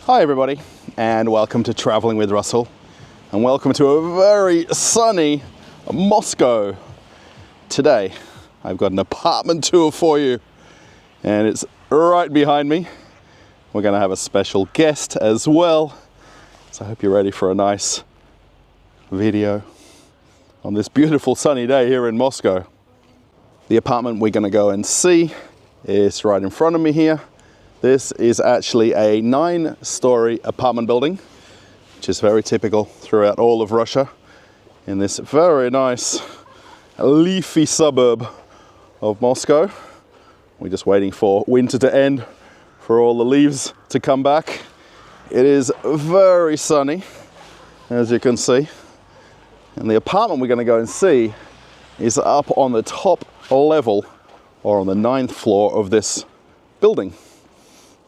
Hi everybody, and welcome to Traveling with Russell, and welcome to a very sunny Moscow. Today I've got an apartment tour for you, and it's right behind me. We're going to have a special guest as well, so I hope you're ready for a nice video on this beautiful sunny day here in Moscow. The apartment we're going to go and see is right in front of me here. This is actually a 9-story apartment building, which is very typical throughout all of Russia, in this very nice leafy suburb of Moscow. We're just waiting for winter to end, for all the leaves to come back. It is very sunny, as you can see. And the apartment we're going to go and see is up on the top level, or on the 9th floor of this building.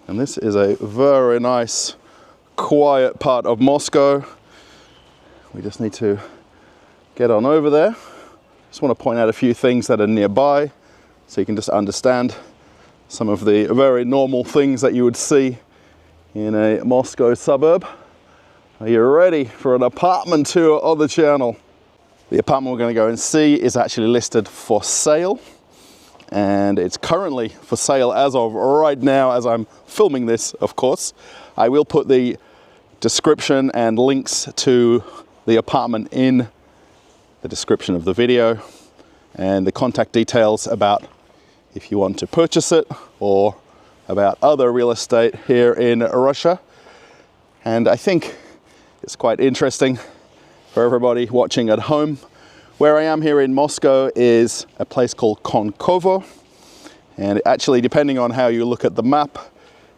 And this is a very nice, quiet part of Moscow. We just need to get on over there. Just want to point out a few things that are nearby, so you can just understand some of the very normal things that you would see in a Moscow suburb. Are you ready for an apartment tour on the channel? The apartment we're going to go and see is actually listed for sale. And it's currently for sale as of right now, as I'm filming this, of course. I will put the description and links to the apartment in the description of the video, and the contact details about if you want to purchase it or about other real estate here in Russia. And I think it's quite interesting for everybody watching at home. Where I am here in Moscow is a place called Konkovo, and actually, depending on how you look at the map,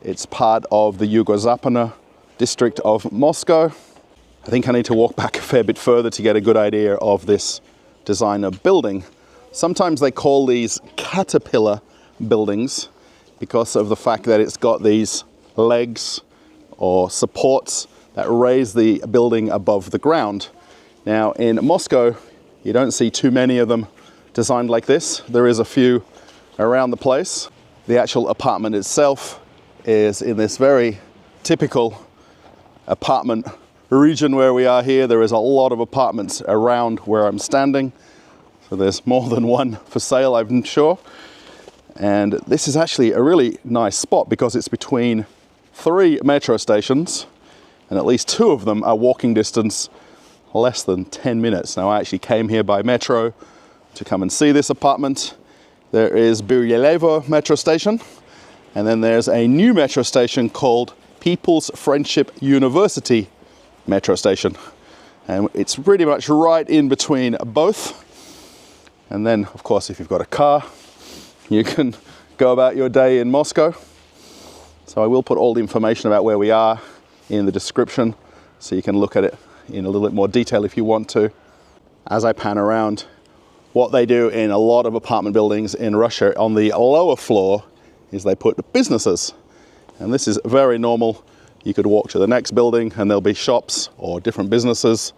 it's part of the Yugo-Zapad district of Moscow. I think I need to walk back a fair bit further to get a good idea of this designer building. Sometimes they call these caterpillar buildings because of the fact that it's got these legs or supports that raise the building above the ground. Now, in Moscow, you don't see too many of them designed like this. There is a few around the place. The actual apartment itself is in this very typical apartment region where we are here. There is a lot of apartments around where I'm standing. So there's more than one for sale, I'm sure. And this is actually a really nice spot because it's between 3 metro stations, and at least 2 of them are walking distance, less than 10 minutes. Now, I actually came here by metro to come and see this apartment. There is Buryalevo metro station, and then there's a new metro station called People's Friendship University metro station. And it's pretty much right in between both. And then, of course, if you've got a car, you can go about your day in Moscow. So I will put all the information about where we are in the description, so you can look at it in a little bit more detail if you want to. As I pan around, what they do in a lot of apartment buildings in Russia on the lower floor is they put businesses. And this is very normal. You could walk to the next building and there'll be shops or different businesses.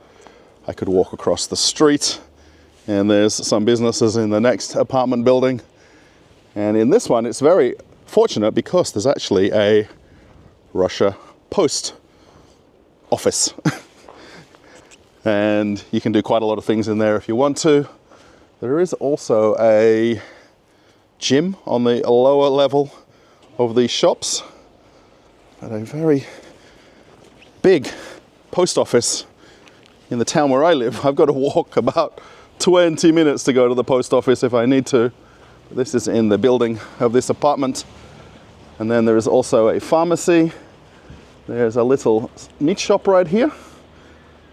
I could walk across the street and there's some businesses in the next apartment building. And in this one, it's very fortunate because there's actually a Russia Post office. And you can do quite a lot of things in there if you want to. There is also a gym on the lower level of these shops, but a very big post office in the town where I live. I've got to walk about 20 minutes to go to the post office if I need to. This is in the building of this apartment. And then there is also a pharmacy. There's a little meat shop right here.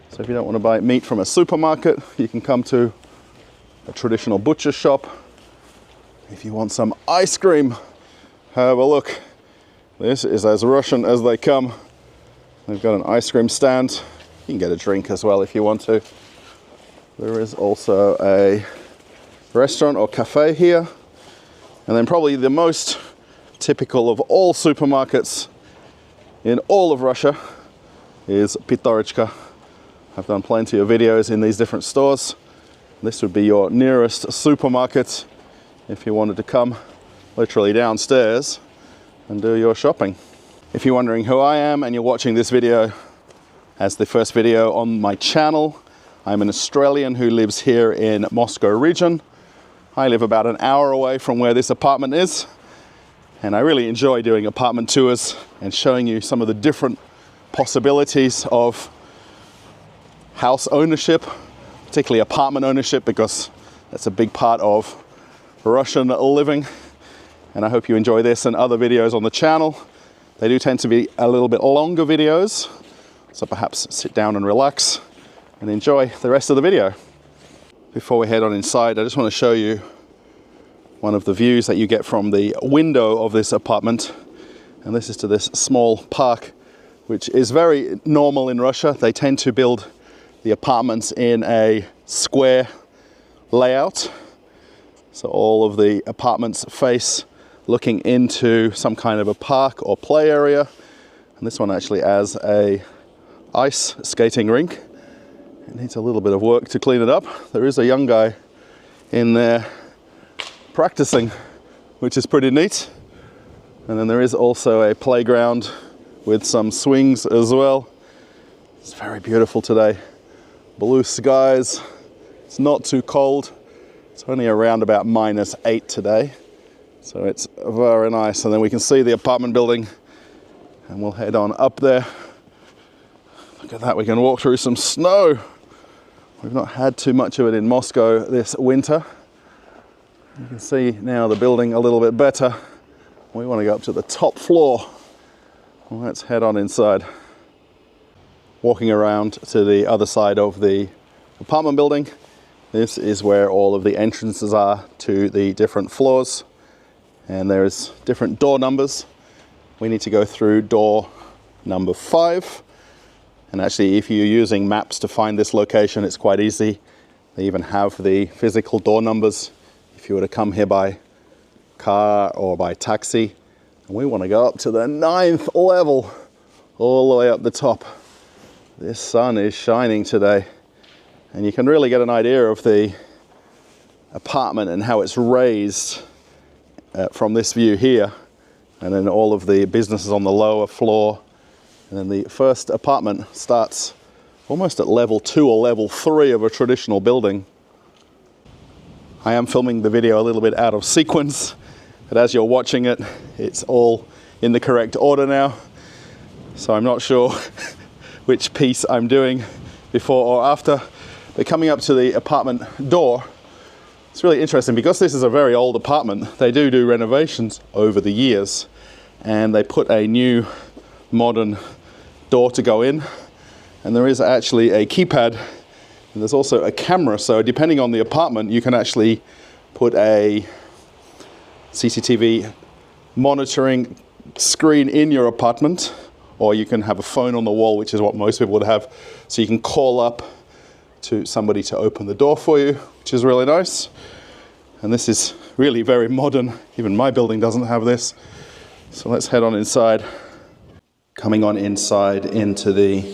So if you don't want to buy meat from a supermarket, you can come to a traditional butcher shop. If you want some ice cream, have a look. This is as Russian as they come. They've got an ice cream stand. You can get a drink as well if you want to. There is also a restaurant or cafe here. And then probably the most typical of all supermarkets in all of Russia is Pitorichka. I've done plenty of videos in these different stores. This would be your nearest supermarket if you wanted to come literally downstairs and do your shopping. If you're wondering who I am and you're watching this video as the first video on my channel, I'm an Australian who lives here in Moscow region. I live about an hour away from where this apartment is, and I really enjoy doing apartment tours and showing you some of the different possibilities of house ownership, particularly apartment ownership, because that's a big part of Russian living. And I hope you enjoy this and other videos on the channel. They do tend to be a little bit longer videos, so perhaps sit down and relax and enjoy the rest of the video. Before we head on inside, I just want to show you one of the views that you get from the window of this apartment. And this is to this small park, which is very normal in Russia. They tend to build the apartments in a square layout. So all of the apartments face looking into some kind of a park or play area. And this one actually has a ice skating rink. It needs a little bit of work to clean it up. There is a young guy in there practicing, which is pretty neat. And then there is also a playground with some swings as well. It's very beautiful today. Blue skies. It's not too cold. It's only around about -8 today. So it's very nice. And then we can see the apartment building, and we'll head on up there. Look at that, we can walk through some snow. We've not had too much of it in Moscow this winter. You can see now the building a little bit better. We want to go up to the top floor. Well, let's head on inside. Walking around to the other side of the apartment building. This is where all of the entrances are to the different floors. And there's different door numbers. We need to go through door number 5. And actually, if you're using maps to find this location, it's quite easy. They even have the physical door numbers if you were to come here by car or by taxi. And we want to go up to the 9th level, all the way up the top. This sun is shining today. And you can really get an idea of the apartment and how it's raised from this view here, and then all of the businesses on the lower floor. And then the first apartment starts almost at level 2 or level 3 of a traditional building. I am filming the video a little bit out of sequence, but as you're watching it, it's all in the correct order now. So I'm not sure which piece I'm doing before or after. But coming up to the apartment door, it's really interesting because this is a very old apartment. They do renovations over the years, and they put a new modern door to go in, and there is actually a keypad, and there's also a camera. So depending on the apartment, you can actually put a CCTV monitoring screen in your apartment, or you can have a phone on the wall, which is what most people would have. So you can call up to somebody to open the door for you, which is really nice. And this is really very modern. Even my building doesn't have this. So let's head on inside. Coming on inside into the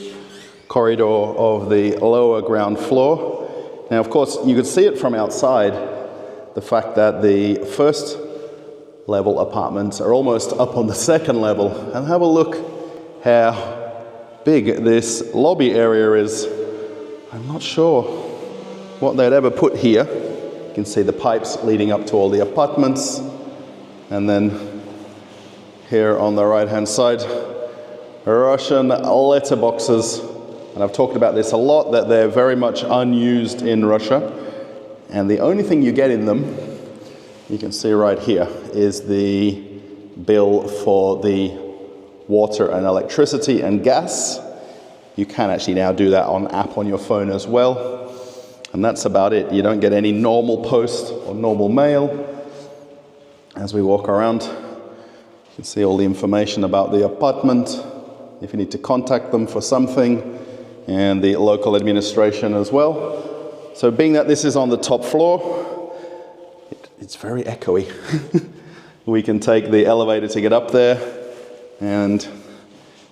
corridor of the lower ground floor. Now, of course, you could see it from outside, the fact that the first level apartments are almost up on the second level. And have a look how big this lobby area is. I'm not sure what they'd ever put here. You can see the pipes leading up to all the apartments. And then here on the right-hand side, Russian letterboxes. And I've talked about this a lot, that they're very much unused in Russia. And the only thing you get in them, you can see right here, is the bill for the water and electricity and gas. You can actually now do that on app on your phone as well. And that's about it. You don't get any normal post or normal mail. As we walk around, you can see all the information about the apartment, if you need to contact them for something, and the local administration as well. So being that this is on the top floor, it's very echoey. We can take the elevator to get up there, and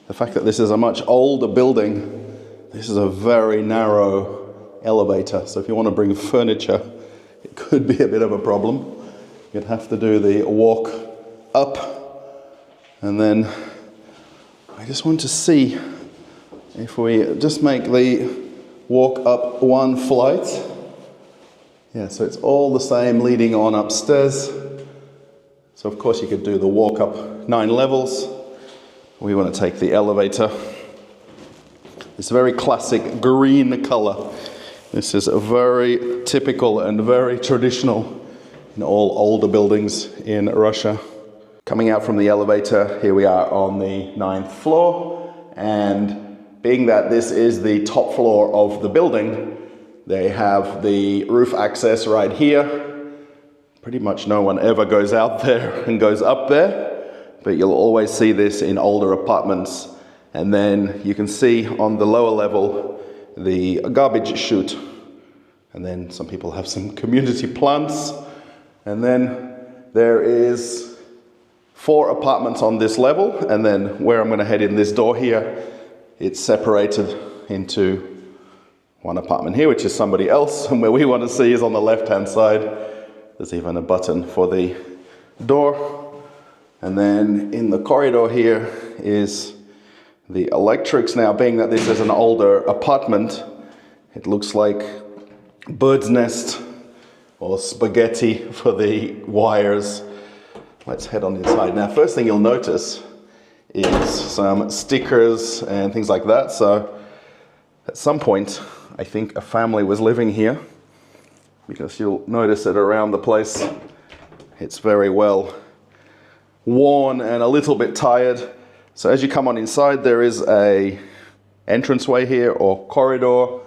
the fact that this is a much older building, this is a very narrow elevator. So if you want to bring furniture, it could be a bit of a problem. You'd have to do the walk up and then I just want to see if we just make the walk up one flight. Yeah, so it's all the same leading on upstairs. So of course you could do the walk up 9 levels. We want to take the elevator. This very classic green color. This is a very typical and very traditional in all older buildings in Russia. Coming out from the elevator, here we are on the 9th floor, and being that this is the top floor of the building, they have the roof access right here. Pretty much no one ever goes out there and goes up there, but you'll always see this in older apartments. And then you can see on the lower level the garbage chute, and then some people have some community plants, and then there is 4 apartments on this level, and then where I'm going to head in this door here, it's separated into one apartment here, which is somebody else, and where we want to see is on the left-hand side. There's even a button for the door, and then in the corridor here is the electrics. Now, being that this is an older apartment, it looks like bird's nest or spaghetti for the wires. Let's head on inside. Now, first thing you'll notice is some stickers and things like that. So at some point, I think a family was living here, because you'll notice that around the place, it's very well worn and a little bit tired. So as you come on inside, there is a entranceway here or corridor,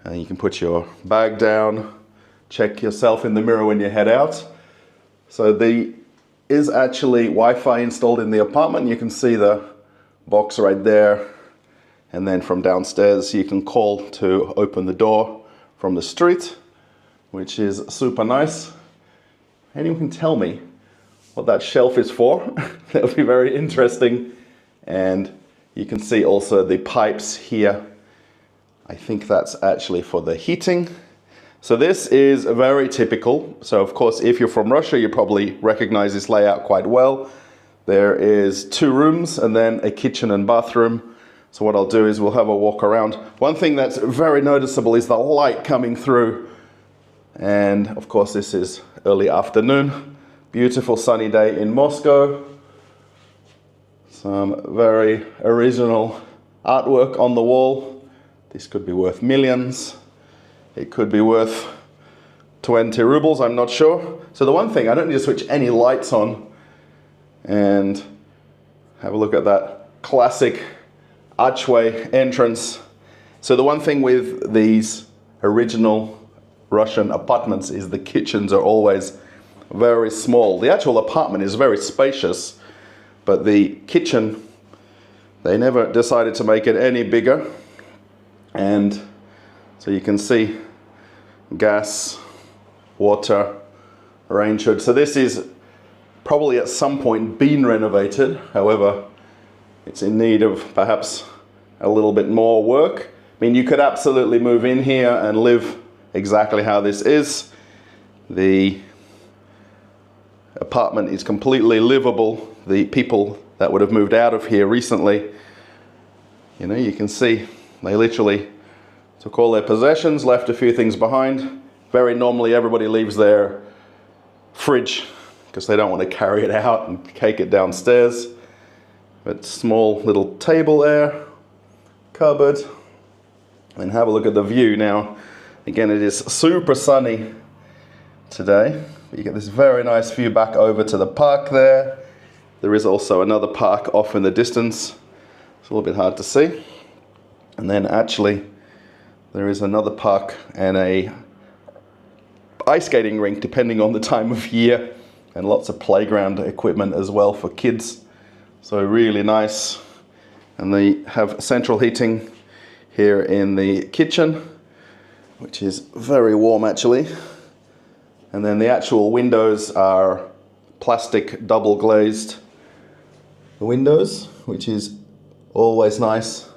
and you can put your bag down, check yourself in the mirror when you head out. So there is actually Wi-Fi installed in the apartment. You can see the box right there, and then from downstairs you can call to open the door from the street, which is super nice. Anyone can tell me what that shelf is for? That would be very interesting. And you can see also the pipes here. I think that's actually for the heating. So this is very typical. So of course, if you're from Russia, you probably recognize this layout quite well. There is 2 rooms and then a kitchen and bathroom. So what I'll do is we'll have a walk around. One thing that's very noticeable is the light coming through. And of course, this is early afternoon. Beautiful sunny day in Moscow. Some very original artwork on the wall. This could be worth millions. It could be worth 20 rubles, I'm not sure. So the one thing, I don't need to switch any lights on. And have a look at that classic archway entrance. So the one thing with these original Russian apartments is the kitchens are always very small. The actual apartment is very spacious, but the kitchen, they never decided to make it any bigger. And so you can see gas, water, range hood. So this is probably at some point been renovated. However, it's in need of perhaps a little bit more work. I mean, you could absolutely move in here and live exactly how this is. The apartment is completely livable. The people that would have moved out of here recently, you know, you can see they literally took all their possessions, left a few things behind. Very normally everybody leaves their fridge because they don't want to carry it out and take it downstairs. But small little table there, cupboard, and have a look at the view now. Again, it is super sunny today. You get this very nice view back over to the park there. There is also another park off in the distance. It's a little bit hard to see. And then actually, there is another park and a ice skating rink, depending on the time of year, and lots of playground equipment as well for kids. So really nice. And they have central heating here in the kitchen, which is very warm actually. And then the actual windows are plastic double glazed windows, which is always nice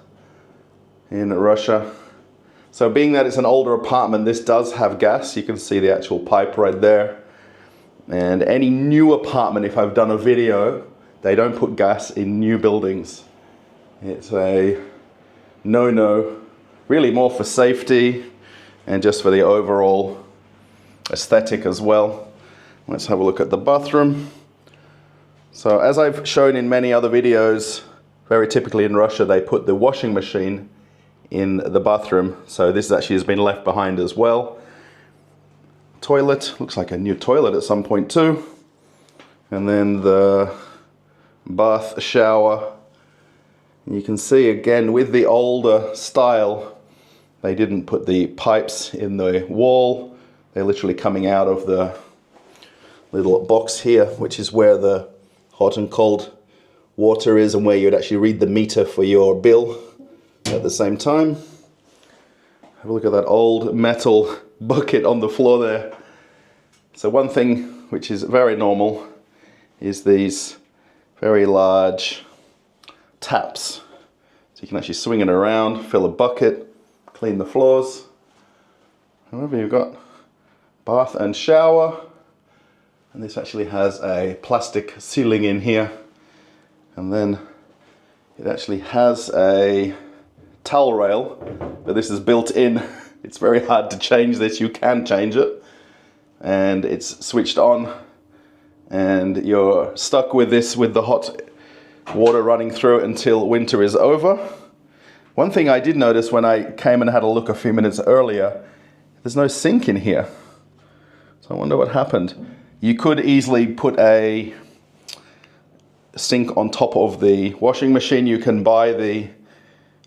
in Russia. So being that it's an older apartment, this does have gas. You can see the actual pipe right there. And any new apartment, if I've done a video, they don't put gas in new buildings. It's a no-no, really more for safety and just for the overall aesthetic as well. Let's have a look at the bathroom. So as I've shown in many other videos, very typically in Russia, they put the washing machine in the bathroom. So this actually has been left behind as well. Toilet, looks like a new toilet at some point too. And then the bath shower. You can see again with the older style, they didn't put the pipes in the wall. They're literally coming out of the little box here, which is where the hot and cold water is and where you'd actually read the meter for your bill at the same time. Have a look at that old metal bucket on the floor there. So one thing which is very normal is these very large taps. So you can actually swing it around, fill a bucket, clean the floors. However, you've got bath and shower. And this actually has a plastic ceiling in here. And then it actually has a towel rail, but this is built in. It's very hard to change this. You can change it. And it's switched on. And you're stuck with this with the hot water running through it until winter is over. One thing I did notice when I came and had a look a few minutes earlier, there's no sink in here. So I wonder what happened. You could easily put a sink on top of the washing machine. You can buy the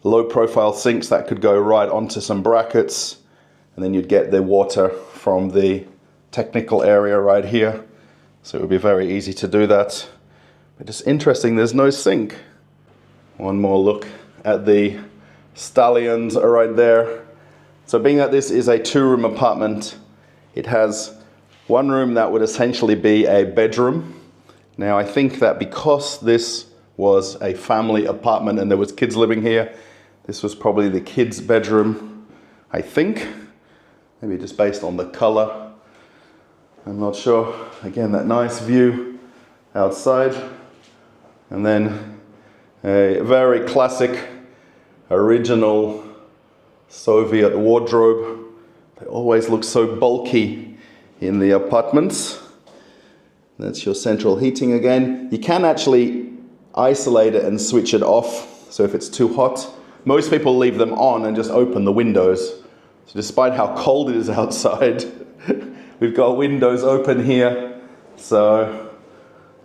low profile sinks that could go right onto some brackets, and then you'd get the water from the technical area right here. So it would be very easy to do that. But it's interesting, there's no sink. One more look at the stallions right there. So being that this is a 2-room apartment, it has one room that would essentially be a bedroom. Now I think that because this was a family apartment and there was kids living here, this was probably the kids' bedroom, I think. Maybe just based on the color. I'm not sure. Again, that nice view outside. And then a very classic, original Soviet wardrobe. They always look so bulky in the apartments. That's your central heating again. You can actually isolate it and switch it off. So if it's too hot, most people leave them on and just open the windows. So despite how cold it is outside, we've got windows open here. So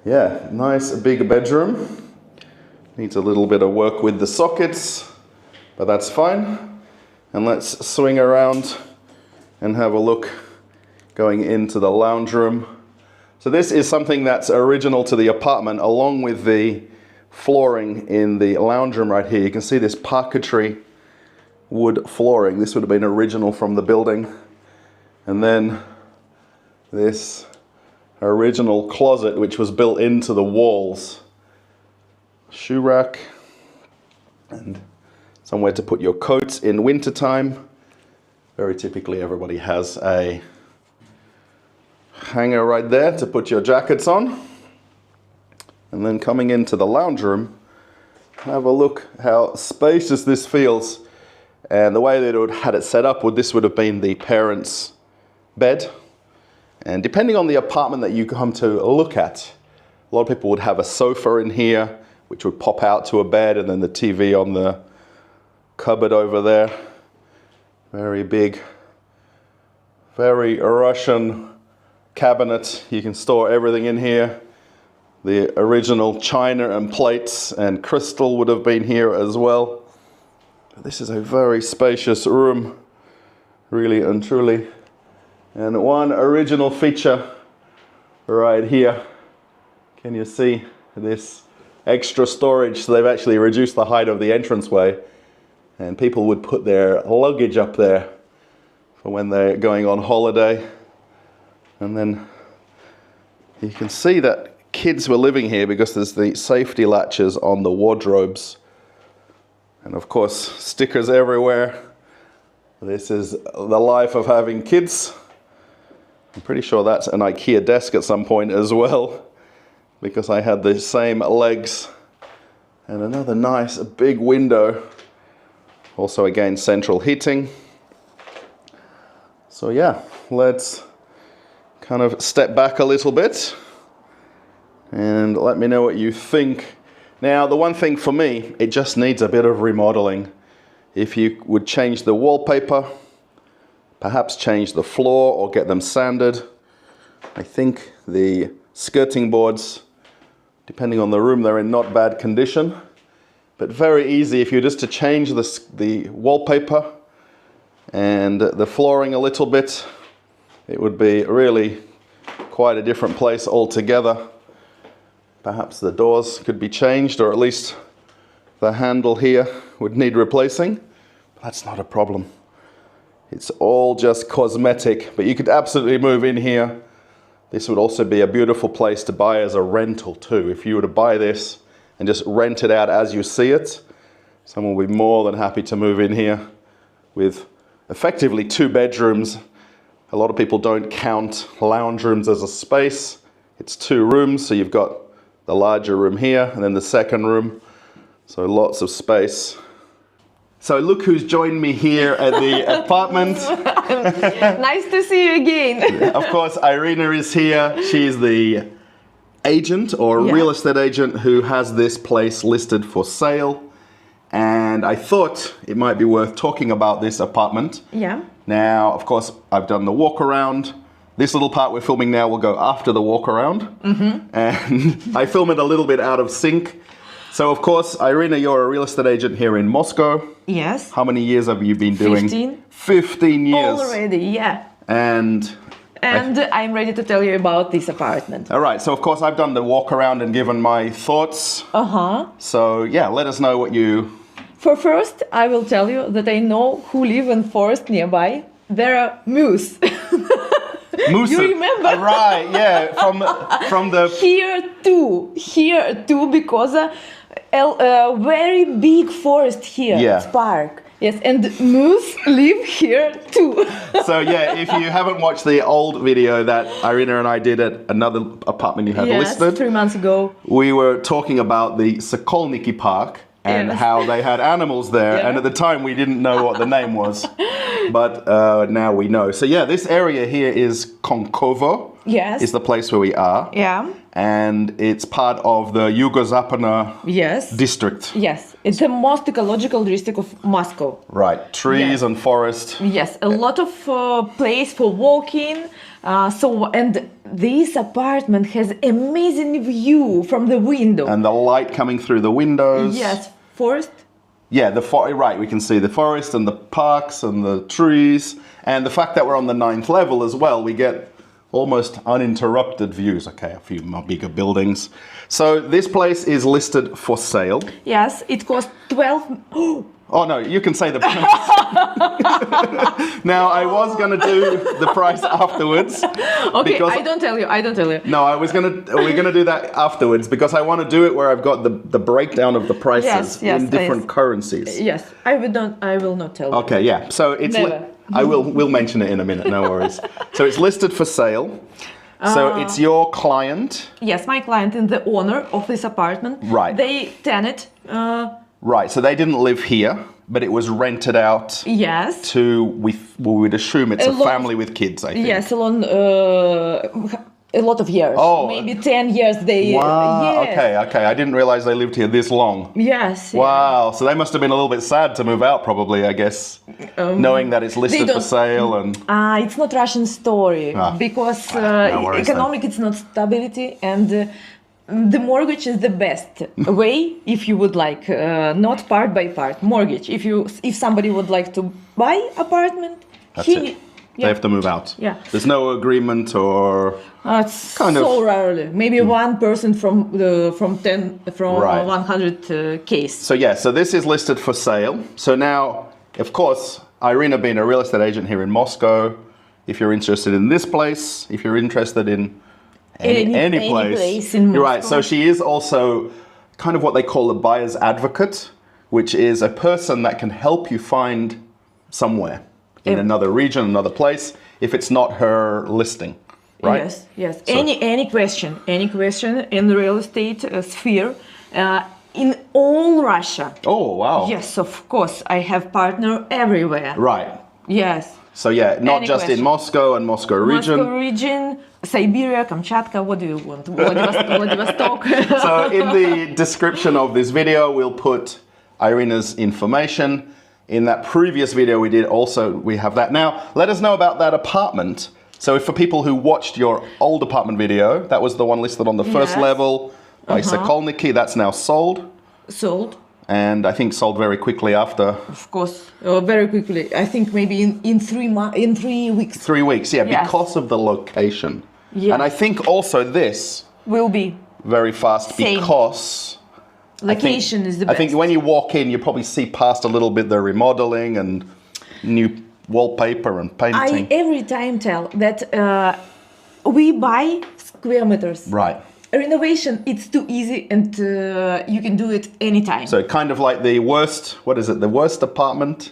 yeah, nice big bedroom. Needs a little bit of work with the sockets, but that's fine. And let's swing around and have a look going into the lounge room. So this is something that's original to the apartment, along with the flooring in the lounge room right here. You can see this parquetry wood flooring. This would have been original from the building. And then this original closet, which was built into the walls. Shoe rack. And somewhere to put your coats in wintertime. Very typically everybody has a hanger right there to put your jackets on. And then coming into the lounge room, have a look how spacious this feels. And the way that it would had it set up, this would have been the parents' bed. And depending on the apartment that you come to look at, a lot of people would have a sofa in here, which would pop out to a bed, and then the TV on the cupboard over there. Very big, very Russian cabinet. You can store everything in here. The original china and plates and crystal would have been here as well. This is a very spacious room, really and truly. And one original feature right here. Can you see this extra storage? So they've actually reduced the height of the entranceway, and people would put their luggage up there for when they're going on holiday. And then you can see that kids were living here because there's the safety latches on the wardrobes. And of course, stickers everywhere. This is the life of having kids. I'm pretty sure that's an IKEA desk at some point as well, because I had the same legs And another nice big window. Also again, central heating. So yeah, let's kind of step back a little bit and let me know what you think. Now, the one thing for me, it just needs a bit of remodeling. If you would change the wallpaper, perhaps change the floor or get them sanded. I think the skirting boards, depending on the room, they're in not bad condition. But very easy if you just to change the wallpaper and the flooring a little bit, it would be really quite a different place altogether. Perhaps the doors could be changed, or at least the handle here would need replacing. But that's not a problem. It's all just cosmetic, but you could absolutely move in here. This would also be a beautiful place to buy as a rental too. If you were to buy this and just rent it out as you see it, someone would be more than happy to move in here with effectively 2 bedrooms. A lot of people don't count lounge rooms as a space. It's 2 rooms, so you've got the larger room here and then the second room. So lots of space. So look who's joined me here at the apartment. Nice to see you again. Of course, Irina is here. She's the agent or real estate agent who has this place listed for sale. And I thought it might be worth talking about this apartment. Yeah. Now, of course, I've done the walk around. This little part we're filming now will go after the walk around. Mm-hmm. And I film it a little bit out of sync. So, of course, Irina, you're a real estate agent here in Moscow. Yes. How many years have you been doing? 15. 15 years. Already, yeah. And I'm ready to tell you about this apartment. All right. So, of course, I've done the walk around and given my thoughts. Uh-huh. So, yeah, let us know what you... For first, I will tell you that I know who live in forest nearby. There are moose. Moose. You remember? Right, yeah, from the... Here too, because a very big forest here, it's park. Yes, and moose live here too. So yeah, if you haven't watched the old video that Irina and I did at another apartment you had listed. 3 months ago. We were talking about the Sokolniki Park and how they had animals there. And at the time we didn't know what the name was. But now we know. So yeah, this area here is Konkovo. Yes. Is the place where we are. Yeah. And it's part of the Yugo-Zapad district. Yes. It's the most ecological district of Moscow. Right. Trees and forest. Yes. A lot of place for walking. And this apartment has amazing view from the window. And the light coming through the windows. Yes. Forest. Yeah, right, we can see the forest and the parks and the trees. And the fact that we're on the 9th level as well, we get almost uninterrupted views. Okay, a few more bigger buildings. So this place is listed for sale. Yes, it costs 12... Oh no, you can say the price. Now, I was going to do the price afterwards. Okay, I don't tell you. No, we're going to do that afterwards because I want to do it where I've got the breakdown of the prices in different currencies. Yes, I will not tell you. Okay, yeah. So it's we'll mention it in a minute, no worries. So it's listed for sale. So it's your client. Yes, my client and the owner of this apartment. Right. They tenant. Right, so they didn't live here, but it was rented out. Yes. To we would assume it's a family with kids, I think. Yes, a lot of years. Oh, maybe 10 years. Wow. Yes. Okay. I didn't realize they lived here this long. Yes. Wow. So they must have been a little bit sad to move out, probably. I guess, knowing that it's listed for sale and. It's not Russian story because economic it's not stability and. The mortgage is the best way if you would like, not part by part mortgage. If somebody would like to buy apartment, they have to move out. Yeah, there's no agreement or it's kind of rarely. Maybe one person from 100 case. So so this is listed for sale. So now, of course, Irina being a real estate agent here in Moscow, if you're interested in this place, if you're interested in any place in Moscow. You're right. So she is also kind of what they call a buyer's advocate, which is a person that can help you find somewhere in another region, another place, if it's not her listing, right? Yes. So any question in the real estate sphere, in all Russia. Oh, wow. Yes, of course. I have partner everywhere. Right. Yes. So yeah, not Any just question? in Moscow and Moscow region. Moscow region, Siberia, Kamchatka, what do you want? Vladivostok. So in the description of this video, we'll put Irina's information. In that previous video we did also, we have that. Now, let us know about that apartment. So if for people who watched your old apartment video, that was the one listed on the first Yes. level by Sokolniki, that's now sold. Sold. And I think sold very quickly after. Of course, very quickly. I think maybe in 3 weeks. 3 weeks, yeah, Yes. because of the location. Yes. And I think also this Will be. very fast Same. because Location is the best. I think when you walk in, you probably see past a little bit the remodeling and new wallpaper and painting. I every time tell that we buy square meters. Right. Renovation, it's too easy and you can do it anytime. So kind of like the worst, what is it, the worst apartment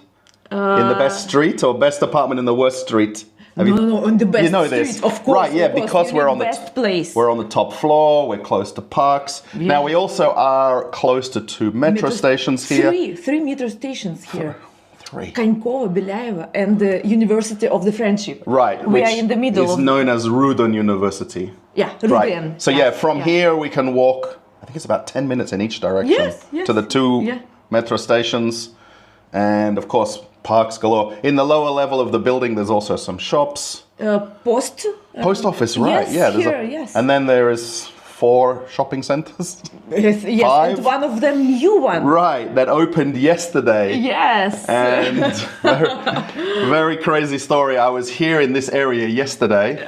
in the best street or best apartment in the worst street? No, on the best you know street, this. of course. Right, yeah, of course. because You we're need on the best place. We're on the top floor, we're close to parks. Yeah. Now we also are close to 2 metro stations here. Three metro stations here. 3. Konkovo, Belaeva, and the University of the Friendship. Right, We which are in the middle is of... known as Rudon University. Yeah, Right. Ruden. So yeah, from here we can walk, I think it's about 10 minutes in each direction Yes, to the 2 Yeah. metro stations. And of course, parks galore. In the lower level of the building, there's also some shops. Post. Post office, right? yes, Yeah. there's here, yes. And then there is 4 shopping centers. Yes, 5. and one of them new one. Right, that opened yesterday. Yes. And very crazy story. I was here in this area yesterday.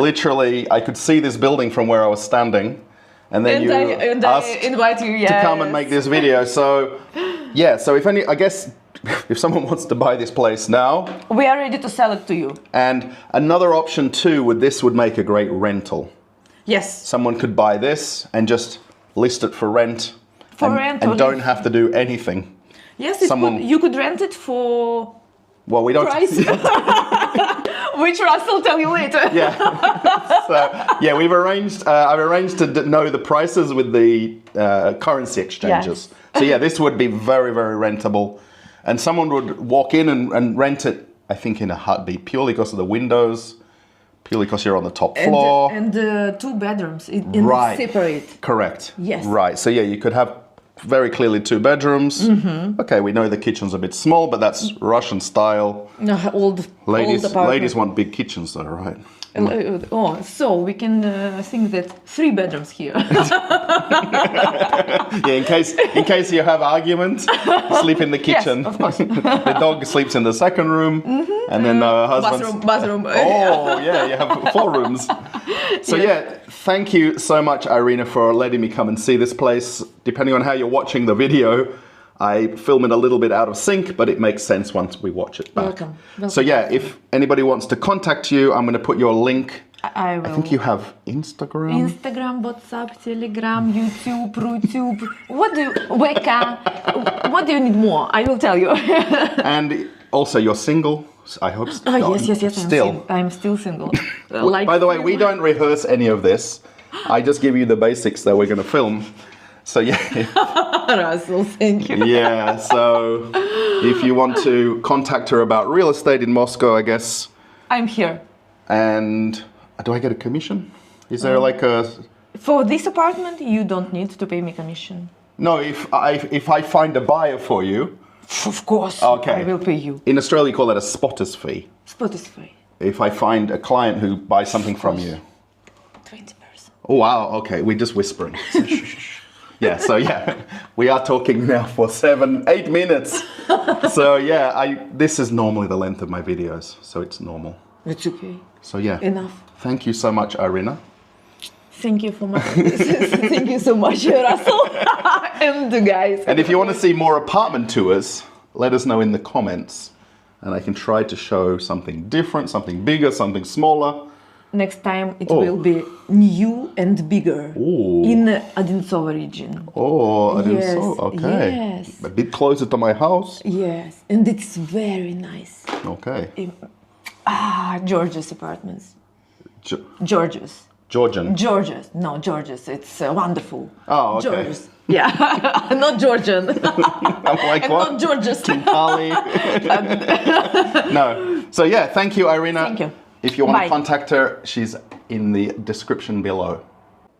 Literally, I could see this building from where I was standing. And then you asked I invite you, yes. to come and make this video. So, yeah, so I guess if someone wants to buy this place now. We are ready to sell it to you. And another option too, this would make a great rental. Yes. Someone could buy this and just list it for rent. And don't have to do anything. Yes, you could rent it for well, we don't. price. Which Russell tell you later. Yeah. So yeah, I've arranged to know the prices with the currency exchanges. Yes. So yeah, this would be very, very rentable, and someone would walk in and rent it. I think in a heartbeat, purely because of the windows, purely because you're on the top floor. And 2 bedrooms in Right. separate. Correct. Yes. Right. So yeah, you could have very clearly 2 bedrooms. Okay, we know the kitchen's a bit small, but that's Russian style. No, old apartment. Ladies want big kitchens, though, right? Oh, so we can think that 3 bedrooms here. Yeah, in case you have argument, sleep in the kitchen. Yes, of course. The dog sleeps in the second room, and then the husband. Bathroom. Oh, yeah, you have 4 rooms. So yeah, thank you so much, Irina, for letting me come and see this place. Depending on how you're watching the video, I film it a little bit out of sync, but it makes sense once we watch it back. Welcome. So yeah, if anybody wants to contact you, I'm going to put your link. I will. I think you have Instagram. Instagram, WhatsApp, Telegram, YouTube, Weka. What do you need more? I will tell you. And also, you're single. I hope. Yes. Still. I'm still single. By the way, we don't rehearse any of this. I just give you the basics that we're going to film. So yeah. Russell, thank you. Yeah. So if you want to contact her about real estate in Moscow, I guess. I'm here. And do I get a commission? Is there like a? For this apartment, you don't need to pay me commission. No, if I find a buyer for you. Of course. Okay. I will pay you. In Australia, you call that a spotter's fee. Spotter's fee. If I find a client who buys something from you. 20%. Oh wow. Okay, we're just whispering. Yeah, so yeah, we are talking now for 7-8 minutes. So yeah, this is normally the length of my videos, so it's normal. It's okay. So yeah. Enough. Thank you so much, Irina. Thank you for my Thank you so much, Russell. And the guys. And if you want to see more apartment tours, let us know in the comments. And I can try to show something different, something bigger, something smaller. Next time it will be new and bigger in Artsimovicha region. Oh, I didn't Yes, so. Okay. yes. A bit closer to my house. Yes, and it's very nice. Okay. George's apartments. George's. Georgian? Georgian. No, Georgians. It's wonderful. Oh, okay. Georgians. Yeah, not Georgian. I'm like, and what? not Georgians. Kinkali. No. So yeah, thank you, Irina. Thank you. If you want Bye. to contact her, she's in the description below.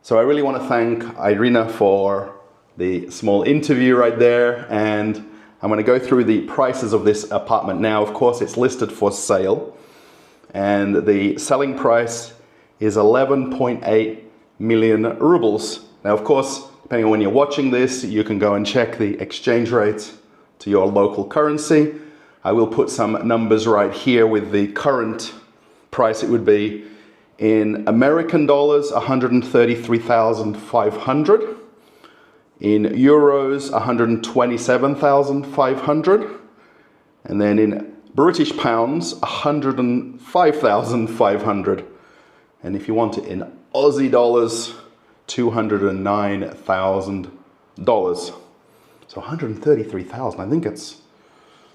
So I really want to thank Irina for the small interview right there, and I'm going to go through the prices of this apartment now. Of course, it's listed for sale, and the selling price is 11.8 million rubles. Now, of course, depending on when you're watching this, you can go and check the exchange rate to your local currency. I will put some numbers right here with the current price. It would be in American dollars, 133,500. In euros, 127,500. And then in British pounds, 105,500. And if you want it in Aussie dollars, $209,000. So 133,000. I think it's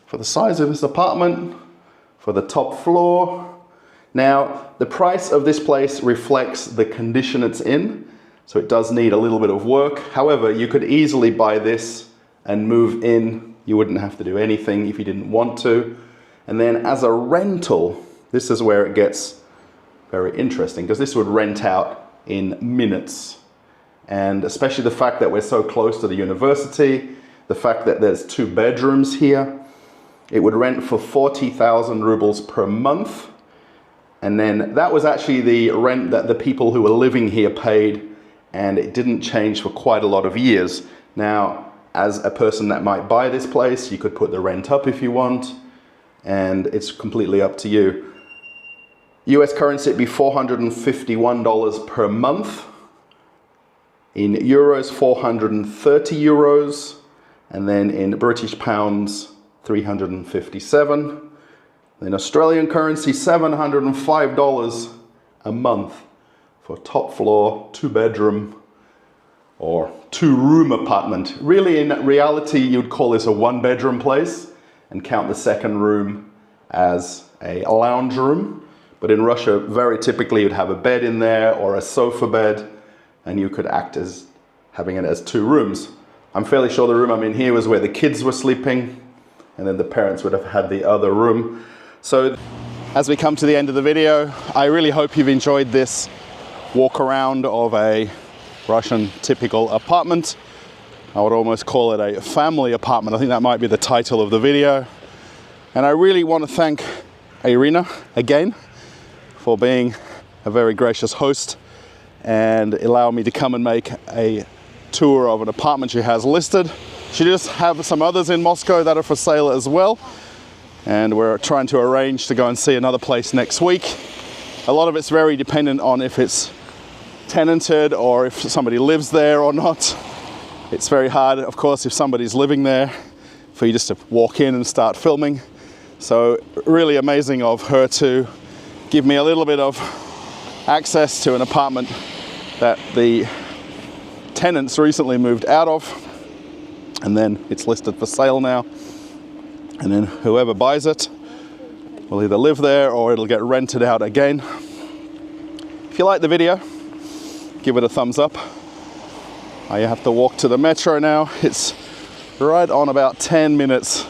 for the size of this apartment, for the top floor. Now, the price of this place reflects the condition it's in, so it does need a little bit of work. However, you could easily buy this and move in. You wouldn't have to do anything if you didn't want to. And then as a rental, this is where it gets very interesting, because this would rent out in minutes. And especially the fact that we're so close to the university, the fact that there's 2 bedrooms here, it would rent for 40,000 rubles per month. And then that was actually the rent that the people who were living here paid, and it didn't change for quite a lot of years. Now, as a person that might buy this place, you could put the rent up if you want, and it's completely up to you. US currency, it'd be $451 per month. In euros, 430 euros. And then in British pounds, 357. In Australian currency, $705 a month for top floor, 2-bedroom or 2-room apartment. Really, in reality, you'd call this a 1-bedroom place and count the second room as a lounge room. But in Russia, very typically, you'd have a bed in there or a sofa bed, and you could act as having it as 2 rooms. I'm fairly sure the room I'm in here was where the kids were sleeping, and then the parents would have had the other room. So as we come to the end of the video, I really hope you've enjoyed this walk around of a Russian typical apartment. I would almost call it a family apartment. I think that might be the title of the video. And I really want to thank Irina again for being a very gracious host and allow me to come and make a tour of an apartment she has listed. She does have some others in Moscow that are for sale as well, and we're trying to arrange to go and see another place next week. A lot of it's very dependent on if it's tenanted or if somebody lives there or not. It's very hard, of course, if somebody's living there, for you just to walk in and start filming. So really amazing of her to give me a little bit of access to an apartment that the tenants recently moved out of, and then it's listed for sale now, and then whoever buys it will either live there or it'll get rented out again. If you like the video, give it a thumbs up. I have to walk to the metro now. It's right on about 10 minutes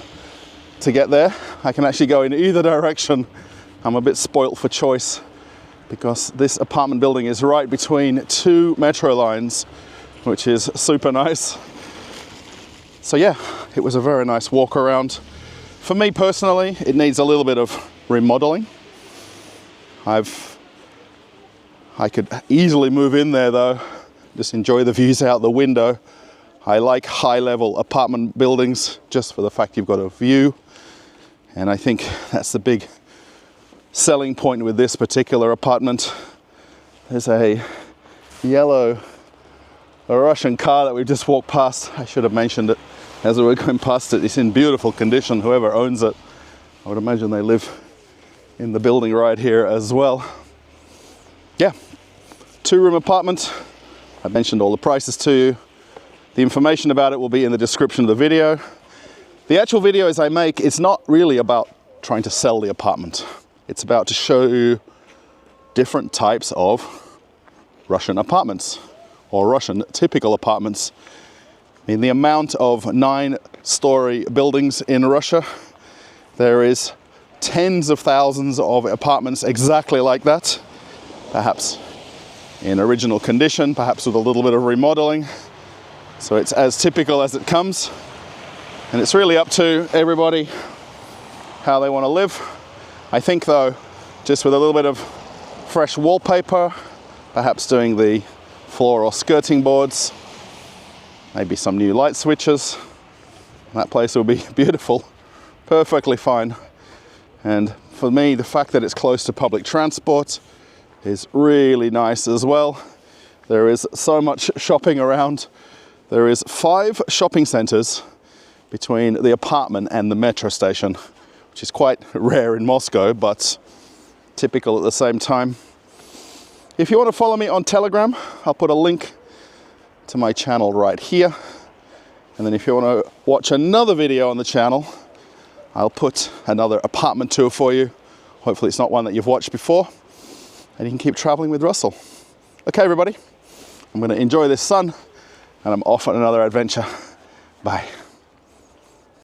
to get there. I can actually go in either direction. I'm a bit spoilt for choice because this apartment building is right between 2 metro lines, which is super nice. So yeah, it was a very nice walk around. For me personally, it needs a little bit of remodeling. I could easily move in there though, just enjoy the views out the window. I like high-level apartment buildings just for the fact you've got a view, and I think that's the big selling point with this particular apartment. There's a yellow Russian car that we just walked past. I should have mentioned it as we were going past it. It's in beautiful condition. Whoever owns it, I would imagine they live in the building right here as well. Yeah, 2-room apartment. I mentioned all the prices to you. The information about it will be in the description of the video. The actual videos I make, it's not really about trying to sell the apartment. It's about to show you different types of Russian apartments, or Russian typical apartments. I mean, the amount of 9-story buildings in Russia, there is tens of thousands of apartments exactly like that, perhaps in original condition, perhaps with a little bit of remodeling. So it's as typical as it comes, and it's really up to everybody how they want to live. I think though, just with a little bit of fresh wallpaper, perhaps doing the floor or skirting boards, maybe some new light switches, that place will be beautiful, perfectly fine. And for me, the fact that it's close to public transport is really nice as well. There is so much shopping around. There is 5 shopping centers between the apartment and the metro station, which is quite rare in Moscow, but typical at the same time. If you want to follow me on Telegram, I'll put a link to my channel right here. And then if you want to watch another video on the channel, I'll put another apartment tour for you. Hopefully it's not one that you've watched before, and you can keep traveling with Russell. Okay, everybody, I'm going to enjoy this sun, and I'm off on another adventure. Bye.